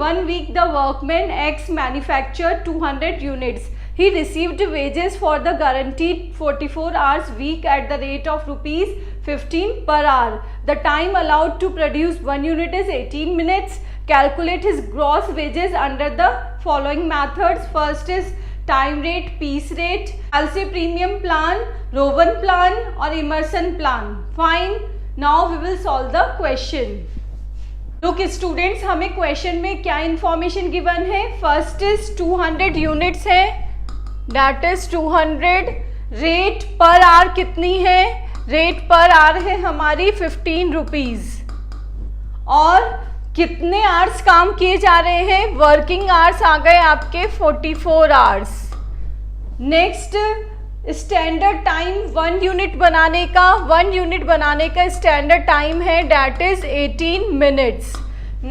1 week the workman X manufactured 200 units. He received wages for the guaranteed 44 hours week at the rate of rupees 15 per hour. The time allowed to produce 1 unit is 18 minutes. Calculate his gross wages under the following methods. First is time rate, piece rate, Halsey premium plan, Rowan plan और Emerson plan. Fine. Now we will solve the question. Look students, हमें question में क्या information given है. First is 200 units है, that is 200. Rate per our कितनी है, rate per our है हमारी 15 रुपीज. और कितने आवर्स काम किए जा रहे हैं, वर्किंग आवर्स आ गए आपके 44 hours. Next standard time 1 unit बनाने का स्टैंडर्ड टाइम है, that is 18 minutes.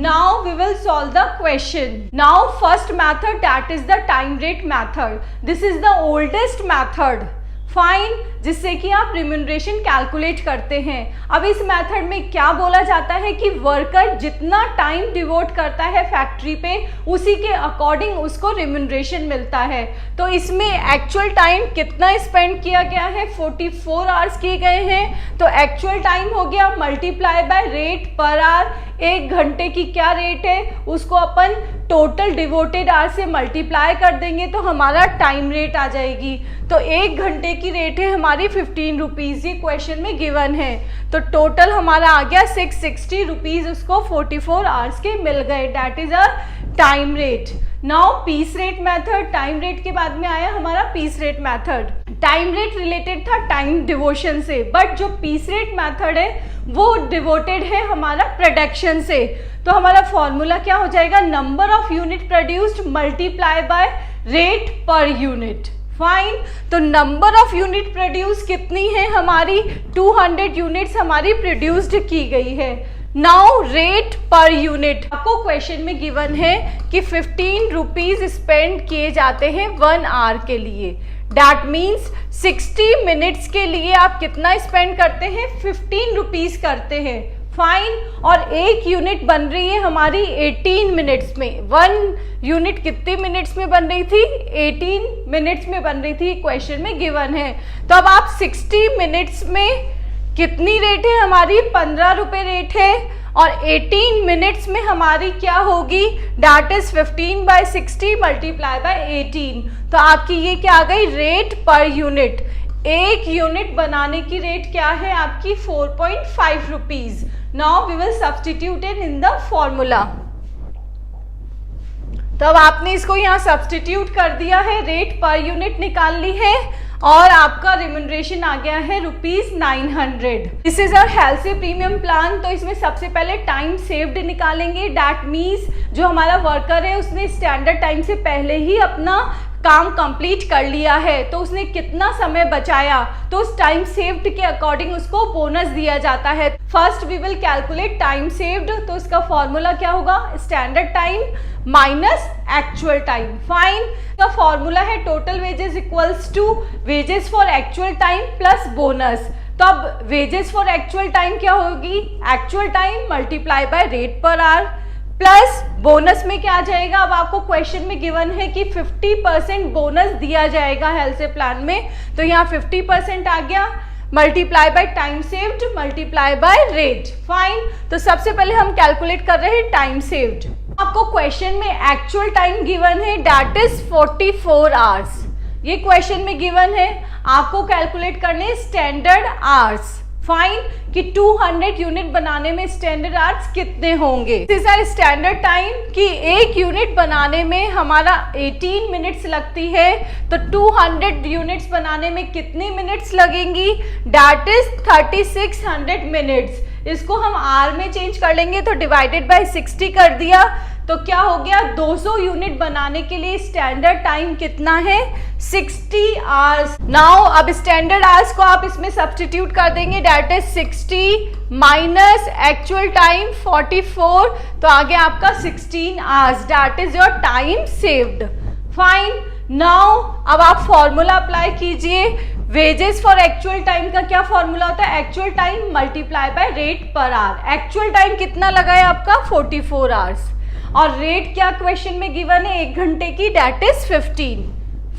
Now we will solve the question. Now first method, that is the time rate method. This is the oldest method. Fine, जिससे कि आप remuneration calculate करते हैं. अब इस मेथड में क्या बोला जाता है कि वर्कर जितना टाइम डिवोट करता है फैक्ट्री पे उसी के अकॉर्डिंग उसको रिम्यूनरेशन मिलता है. तो इसमें एक्चुअल टाइम कितना स्पेंड किया गया है, 44 आवर्स किए गए हैं. तो एक्चुअल टाइम हो गया multiply by rate per our. 1 घंटे की क्या रेट है उसको अपन टोटल डिवोटेड आवर से मल्टीप्लाई कर देंगे तो हमारा टाइम रेट आ जाएगी. तो 1 घंटे की रेट है हमारी 15 रुपीज़, ये क्वेश्चन में गिवन है. तो टोटल हमारा आ गया 660 रुपीज़, उसको 44 आवर्स के मिल गए. That is a time rate. Now piece rate method, time rate के बाद में आया हमारा piece rate method. Time rate related था टाइम डिवोशन से, बट जो पीस रेट मेथड है वो डिवोटेड है हमारा प्रोडक्शन से. तो हमारा फॉर्मूला क्या हो जाएगा, number of unit produced multiply by rate per unit. Fine. तो नंबर ऑफ यूनिट प्रोड्यूस कितनी है हमारी, 200 यूनिट्स हमारी प्रोड्यूस्ड की गई है. नाउ रेट पर यूनिट आपको क्वेश्चन में गिवन है कि 15 रुपीज स्पेंड किए जाते हैं 1 आवर के लिए. दैट मीन्स 60 मिनट्स के लिए आप कितना स्पेंड करते हैं, 15 रुपीज करते हैं. फाइन. और 1 यूनिट बन रही है हमारी 18 मिनट्स में. 1 यूनिट कितने मिनट्स में बन रही थी, 18 मिनट्स में बन रही थी, क्वेश्चन में गिवन है. तो अब आप 60 मिनट्स में कितनी रेट है हमारी, 15 रुपये रेट है. और 18 मिनट्स में हमारी क्या होगी, that is 15 by 60 multiply by 18. तो आपकी ये क्या आ गई, रेट पर यूनिट. 1 यूनिट बनाने की रेट क्या है आपकी, 4.5 rupees. Now we will substitute in the formula. तो अब आपने इसको यहाँ सब्सटीट्यूट कर दिया है, रेट पर यूनिट निकाल ली है और आपका रिम्यूनरेशन आ गया है ₹900. This is a Halsey premium plan. तो इसमें सबसे पहले टाइम सेव्ड निकालेंगे. दैट मीन्स जो हमारा वर्कर है उसने स्टैंडर्ड टाइम से पहले ही अपना काम कंप्लीट कर लिया है, तो उसने कितना समय बचाया, तो उस टाइम सेव्ड के अकॉर्डिंग उसको बोनस दिया जाता है. First we will calculate time saved. तो इसका फॉर्मूला क्या होगा, standard time minus actual time. Fine. का फॉर्मूला है total wages equals to wages for actual time plus bonus. तो अब वेजेस फॉर एक्चुअल टाइम क्या होगी, actual time multiply by rate per hour plus bonus में क्या आ जाएगा. अब आपको क्वेश्चन में गिवन है कि 50% बोनस दिया जाएगा हेल्थ प्लान में. तो यहाँ 50% आ गया multiply by time saved multiply by rate. Fine. तो सबसे पहले हम कैलकुलेट कर रहे हैं टाइम सेव्ड. आपको क्वेश्चन में एक्चुअल टाइम गिवन है, दैट इज 44 आवर्स. ये क्वेश्चन में गिवन है. आपको कैलकुलेट करने स्टैंडर्ड आवर्स. फाइन. कि 200 यूनिट बनाने में स्टैंडर्ड आवर्स कितने होंगे. दिस आर स्टैंडर्ड टाइम कि 1 यूनिट बनाने में हमारा 18 मिनट्स लगती है. तो 200 यूनिट्स बनाने में कितनी मिनट्स लगेंगी, दैट इज 3600 मिनट्स. इसको हम आर में चेंज कर लेंगे तो डिवाइडेड बाय 60 कर दिया. तो क्या हो गया, 200 यूनिट बनाने के लिए स्टैंडर्ड टाइम कितना है, 60 आवर्स. नाउ अब स्टैंडर्ड आवर्स को आप इसमें सब्सटीट्यूट कर देंगे, that is 60 minus actual time 44. तो आ गया आपका 16 hours. That is your time saved. Fine. Now अब आप फॉर्मूला अप्लाई कीजिए. वेजेस फॉर एक्चुअल टाइम का क्या फॉर्मूला होता है, actual time multiply by rate per our. Actual time कितना लगा है आपका, 44 आवर्स. और रेट क्या क्वेश्चन में गिवन है 1 घंटे की, दैट इज 15।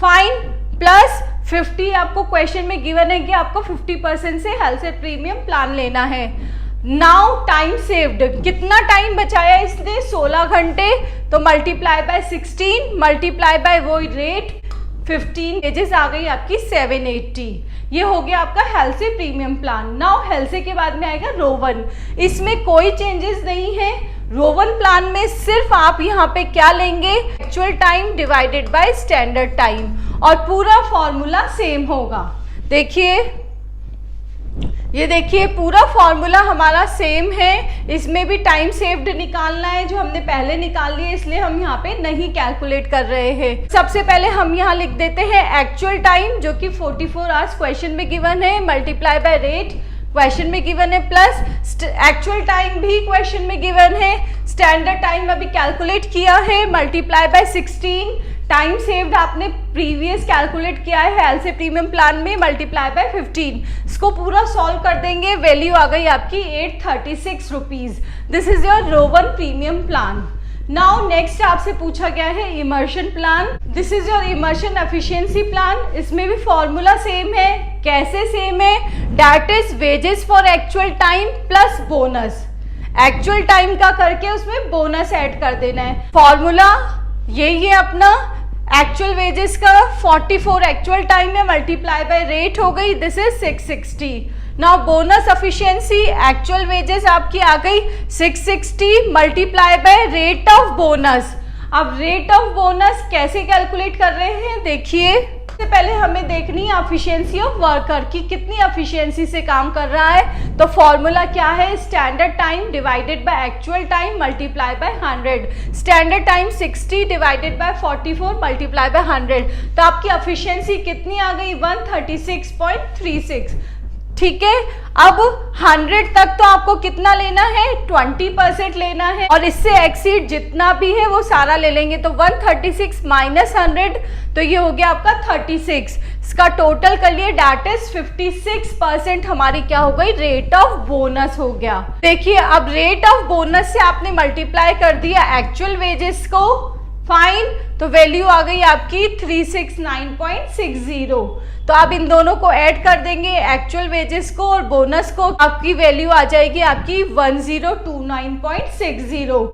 फाइन, प्लस 50 आपको क्वेश्चन में गिवन है कि आपको 50% से हेल्थ प्रीमियम प्लान लेना है। नाउ टाइम सेव्ड, कितना टाइम बचाया इसने 16 घंटे, तो मल्टीप्लाई बाय 16 मल्टीप्लाई बाय वो रेट 15 पेजेस आ गई आपकी 780। ये हो गया आपका health premium plan. Now health के बाद में आएगा रोवन, इसमें कोई चेंजेस नहीं है। रोवन प्लान में सिर्फ आप यहाँ पे क्या लेंगे, actual time divided by standard time, और पूरा फॉर्मूला सेम होगा। देखिए, ये देखिए पूरा फॉर्मूला हमारा सेम है। इसमें भी टाइम सेव्ड निकालना है जो हमने पहले निकाल लिया, इसलिए हम यहाँ पे नहीं कैलकुलेट कर रहे हैं। सबसे पहले हम यहाँ लिख देते हैं एक्चुअल टाइम जो कि 44 आवर्स क्वेश्चन में गिवन है, मल्टीप्लाई बाय रेट क्वेश्चन में गिवन है, प्लस एक्चुअल टाइम भी क्वेश्चन में गिवन है, स्टैंडर्ड टाइम अभी कैलकुलेट किया है, मल्टीप्लाई बाय 16, टाइम सेव्ड आपने प्रीवियस कैलकुलेट किया है हेल्थ प्रीमियम प्लान में, मल्टीप्लाई बाय 15। इसको पूरा सॉल्व कर देंगे, वैल्यू आ गई आपकी 836 rupees. This is your Rowan premium plan. Now next आपसे पूछा गया है immersion plan. This is your immersion efficiency plan. इसमें भी फॉर्मूला सेम है। कैसे सेम है, that is wages for actual time plus bonus. Actual time का करके उसमें बोनस ऐड कर देना है। फॉर्मूला यही है अपना, एक्चुअल वेजेस का 44 एक्चुअल टाइम में मल्टीप्लाई बाय रेट हो गई, this is 660। Now bonus efficiency, actual wages आपकी आ गई 660 multiply by rate of bonus. अब रेट ऑफ बोनस कैसे कैलकुलेट कर रहे हैं, देखिए सबसे पहले हमें देखनी है एफिशिएंसी ऑफ वर्कर की कितनी एफिशिएंसी से काम कर रहा है। तो फॉर्मूला क्या है, standard time divided by actual time multiply bye 100। Standard time 60 divided by 44 multiply by 100। तो आपकी एफिशिएंसी कितनी आ गई 136.36। ठीक है, अब 100 तक तो आपको कितना लेना है 20% लेना है, और इससे एक्सीड जितना भी है वो सारा ले लेंगे। तो 136 माइनस 100, तो ये हो गया आपका 36। इसका टोटल कर लिए, दैट इज 56% हमारी क्या हो गई, रेट ऑफ बोनस हो गया। देखिए अब रेट ऑफ बोनस से आपने मल्टीप्लाई कर दिया एक्चुअल वेजेस को, फाइन, तो वैल्यू आ गई आपकी 369.60। तो आप इन दोनों को ऐड कर देंगे, एक्चुअल वेजेस को और बोनस को, आपकी वैल्यू आ जाएगी आपकी 1029.60।